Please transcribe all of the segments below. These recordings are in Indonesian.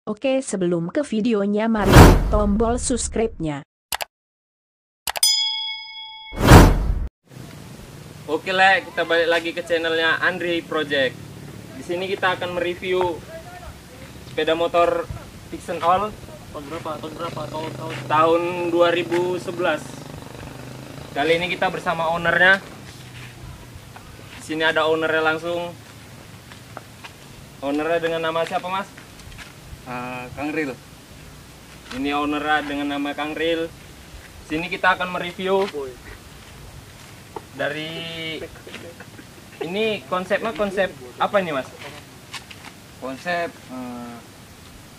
Oke, sebelum ke videonya mari klik tombol subscribe-nya. Oke lah, kita balik lagi ke channelnya Andri Project. Di sini kita akan mereview sepeda motor Vixen All tahun 2011. Kali ini kita bersama ownernya. Di sini ada ownernya langsung. Ownernya dengan nama siapa, Mas? Kang Ril. Ini ownernya dengan nama Kang Ril. Sini kita akan mereview dari ini konsepnya konsep apa nih, Mas? Konsep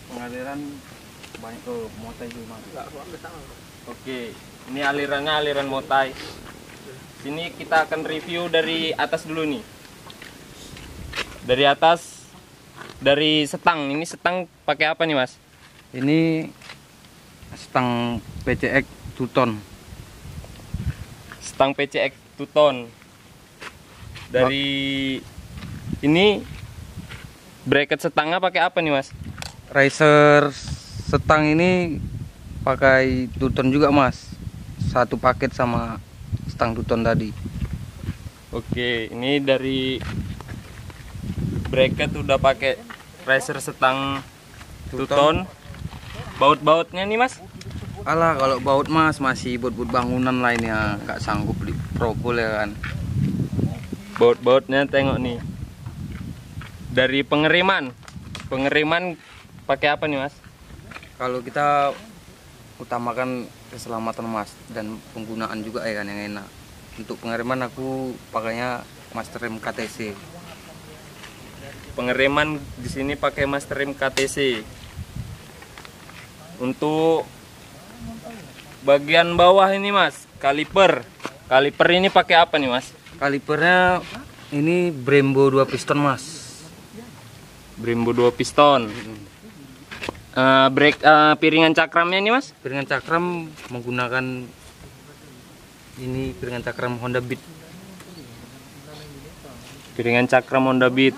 pengaliran banyak ke motai juga, Mas. Oke, ini alirannya aliran motai. Sini kita akan review dari atas dulu nih. Dari atas, dari setang. Ini setang pakai apa nih, Mas? Ini stang PCX 2 ton. Stang PCX 2 ton. Dari ini bracket setangnya pakai apa nih, Mas? Racer setang ini pakai 2 ton juga, Mas. Satu paket sama stang 2 ton tadi. Oke, ini dari bracket udah pakai racer setang 2 ton. Baut-bautnya nih, Mas? Alah, kalau baut, Mas, masih baut-baut bangunan lainnya, nggak sanggup beli propul ya kan. Baut-bautnya tengok nih. Dari pengeriman pakai apa nih, Mas? Kalau kita utamakan keselamatan, Mas, dan penggunaan juga ya kan yang enak. Untuk pengiriman aku pakainya Masterem KTC. Pengeriman di sini pakai Masterem KTC. Untuk bagian bawah ini, Mas, kaliper. Kaliper ini pakai apa nih, Mas? Kalipernya ini Brembo 2 piston, Mas. Brembo 2 piston. Piringan cakramnya nih, Mas? Piringan cakram menggunakan ini piringan cakram Honda Beat. Piringan cakram Honda Beat.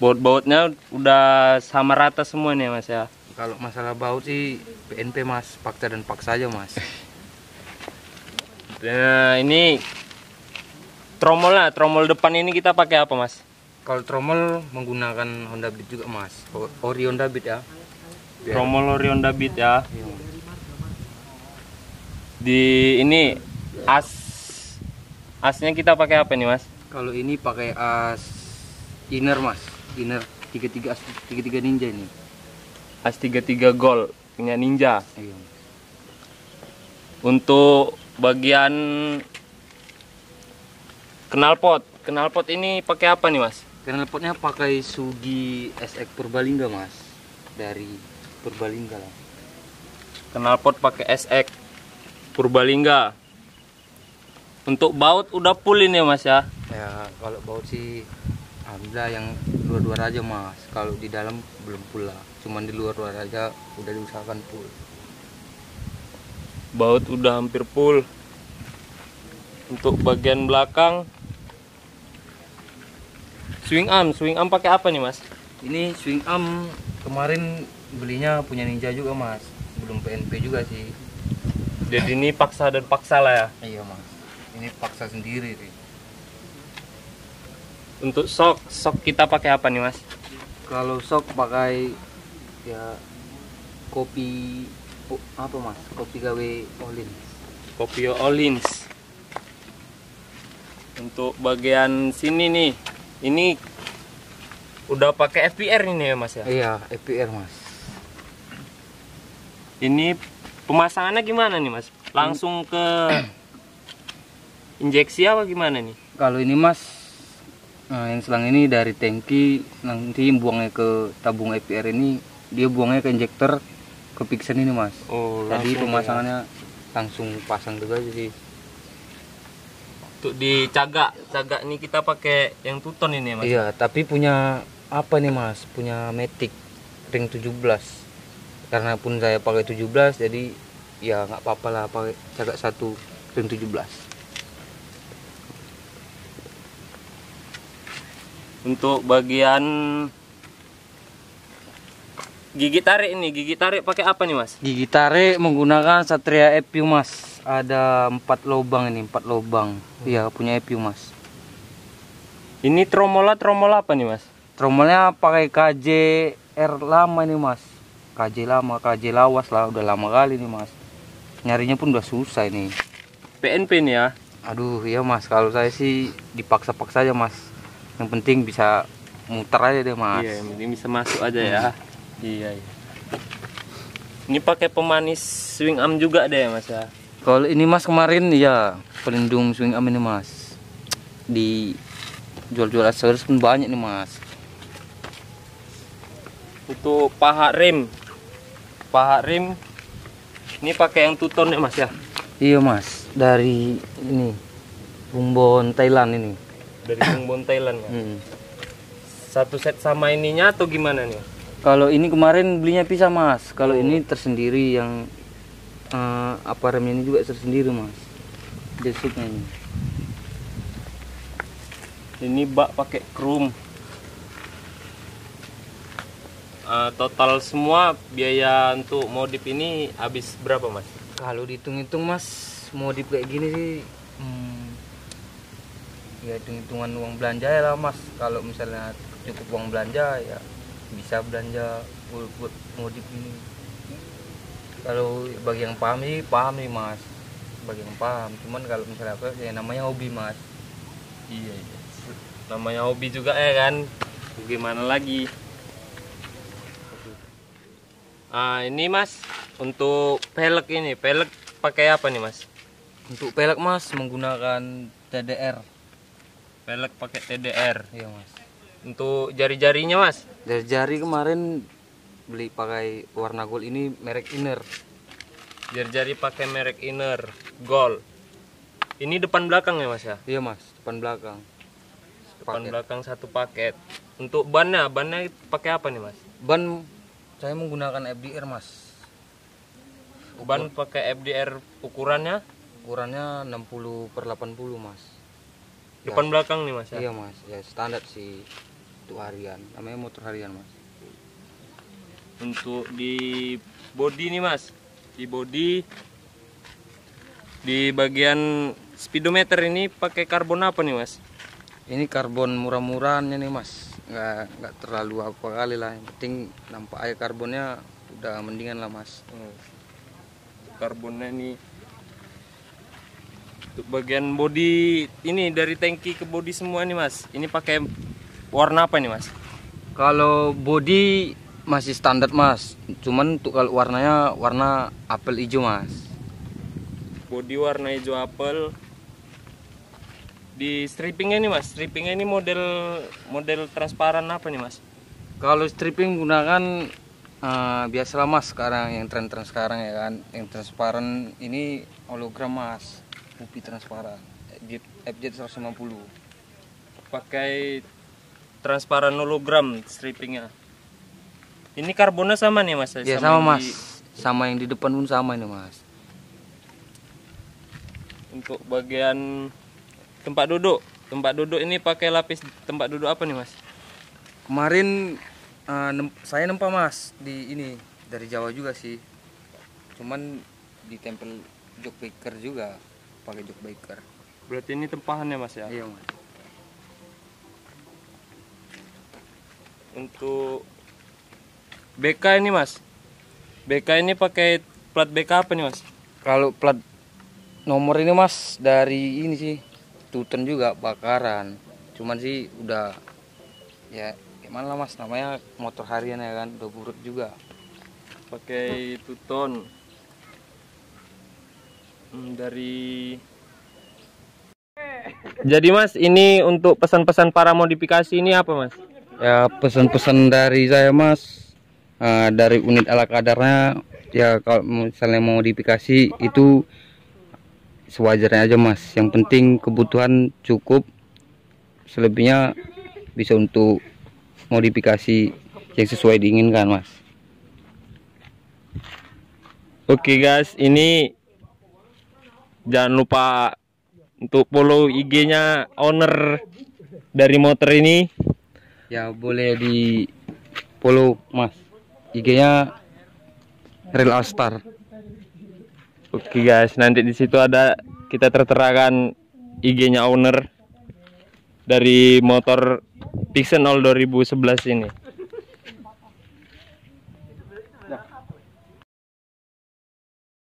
Baut-bautnya udah sama rata semua nih, Mas ya. Kalau masalah baut sih PNP, Mas, paksa dan paksa aja, Mas. Nah, ini tromol depan ini kita pakai apa, Mas? Kalau tromol menggunakan Honda Beat juga, Mas. Ori Honda Beat ya. Tromol ori Honda Beat ya. Iya. Di ini asnya kita pakai apa nih, Mas? Kalau ini pakai as inner, Mas. Inner 33 as 33 Ninja ini. As 33 Gold punya Ninja. Iya. Untuk bagian knalpot ini pakai apa nih, Mas? Knalpotnya pakai Sugi SX Purbalingga, Mas. Dari Purbalingga lah. Knalpot pakai SX Purbalingga. Untuk baut udah full ini, Mas ya. Ya, kalau baut sih alhamdulillah yang luar-luar aja, Mas. Kalau di dalam belum full lah. Cuman di luar-luar aja udah diusahakan full. Baut udah hampir full. Untuk bagian belakang swing arm pakai apa nih, Mas? Ini swing arm kemarin belinya punya Ninja juga, Mas. Belum PNP juga sih. Jadi ini paksa dan paksa lah ya. Iya, Mas. Ini paksa sendiri sih. Untuk sok kita pakai apa nih, Mas? Kalau sok pakai ya kopi apa, Mas? Kopi gawe Olin. Kopio Olins. Untuk bagian sini nih, ini udah pakai FPR ini ya, Mas ya? Iya, FPR, Mas. Ini pemasangannya gimana nih, Mas? Langsung ke injeksi apa gimana nih? Kalau ini, Mas, yang selang ini dari tangki nanti buangnya ke tabung FPR ini, dia buangnya ke injektor ke Vixen ini, Mas. Oh, Jadi langsung pemasangannya langsung pasang gitu aja sih. Untuk di cagak ini kita pakai yang 2 ton ini ya, Mas? Iya, tapi punya apa nih, Mas? Punya Matic ring 17. Karena pun saya pakai 17, jadi ya nggak apa-apa lah pakai cagak 1 ring 17. Untuk bagian gigi tarik ini, gigi tarik pakai apa nih mas? Gigi tarik menggunakan Satria EPU mas. Ada 4 lubang ini, 4 lubang. Iya, punya EPU mas. Ini tromol apa nih mas? Tromolnya pakai KJR lama ini mas. KJ lama, KJ lawas lah, udah lama kali nih mas. Nyarinya pun udah susah ini. PNP nih ya? Aduh iya mas, kalau saya sih dipaksa-paksa aja mas. Yang penting bisa muter aja deh mas. Iya, yang penting bisa masuk aja ya. Iya. Ini pakai pemanis swing arm juga deh mas ya? Kalau ini mas kemarin ya pelindung swing arm ini mas. Di jual-jual aksesoris pun banyak nih mas. Untuk paha rem ini pakai yang tuton ya mas ya? Iya mas, dari ini Bumbon Thailand ini. Dari Bumbon Thailand ya? Satu set sama ininya atau gimana nih? Kalau ini kemarin belinya pisah mas. Kalau ini tersendiri yang apa remnya ini juga tersendiri mas. Desutnya ini. Ini bak pakai chrome. Total semua biaya untuk modif ini habis berapa mas? Kalau dihitung-hitung mas, modif kayak gini sih ya hitung-hitungan uang belanja ya lah mas. Kalau misalnya cukup uang belanja ya bisa belanja buat modif ini. Kalau bagi yang paham nih mas, bagi yang paham. Cuman kalau misalnya apa ya namanya hobi mas. Iya. Namanya hobi juga ya kan. Gimana lagi? Ini mas, untuk pelek ini, pelek pakai apa nih mas? Untuk pelek mas menggunakan TDR. Pelek pakai TDR. Iya mas. Untuk jari-jarinya mas? Jari kemarin beli pakai warna gold ini merek Inner. Jari-jari pakai merek Inner Gold. Ini depan belakang ya mas ya? Iya mas, depan belakang. Depan belakang satu paket. Untuk bannya pakai apa nih mas? Ban saya menggunakan FDR mas. Ban pakai FDR ukurannya? Ukurannya 60/80 mas. Depan belakang nih mas ya? Iya mas, ya standar sih untuk harian. Namanya motor harian mas. Untuk di bodi nih mas, di bodi di bagian speedometer ini pakai karbon apa nih mas? Ini karbon murah-murahannya nih mas, nggak terlalu apa kali lah. Yang penting nampak aja karbonnya udah mendingan lah mas. Karbonnya ini untuk bagian bodi ini dari tangki ke bodi semua nih mas. Ini pakai warna apa nih mas? Kalau bodi masih standar mas, cuman untuk kalau warnanya warna apel hijau mas. Bodi warna hijau apel. Di strippingnya nih mas, strippingnya ini model transparan apa nih mas? Kalau stripping gunakan biasalah mas sekarang yang tren sekarang ya kan, yang transparan ini hologram mas, UV transparan, FJ 150. Pakai transparan hologram strippingnya. Ini karbonnya sama nih mas? Ya sama mas, sama yang di depan pun sama ini mas. Untuk bagian tempat duduk ini pakai lapis tempat duduk apa nih mas? Kemarin saya nempa mas di ini dari Jawa juga sih, cuman ditempel jok baker juga, pakai jok baker. Berarti ini tempahannya mas ya? Iya mas. Untuk BK ini mas, BK ini pakai plat BK apa nih mas? Kalau plat nomor ini mas dari ini sih Tuton juga bakaran, cuman sih udah ya gimana lah mas, namanya motor harian ya kan, udah buruk juga. Pakai Tuton dari. Jadi mas, ini untuk pesan-pesan para modifikasi ini apa mas? Ya pesan-pesan dari saya mas, dari unit ala kadarnya ya, kalau misalnya mau modifikasi itu sewajarnya aja mas, yang penting kebutuhan cukup, selebihnya bisa untuk modifikasi yang sesuai diinginkan mas. Oke guys, ini jangan lupa untuk follow IG-nya owner dari motor ini. Ya boleh di follow mas. IG-nya Real Alstar. Oke guys, nanti di situ ada kita terterakan IG-nya owner dari motor Pixen All 2011 ini.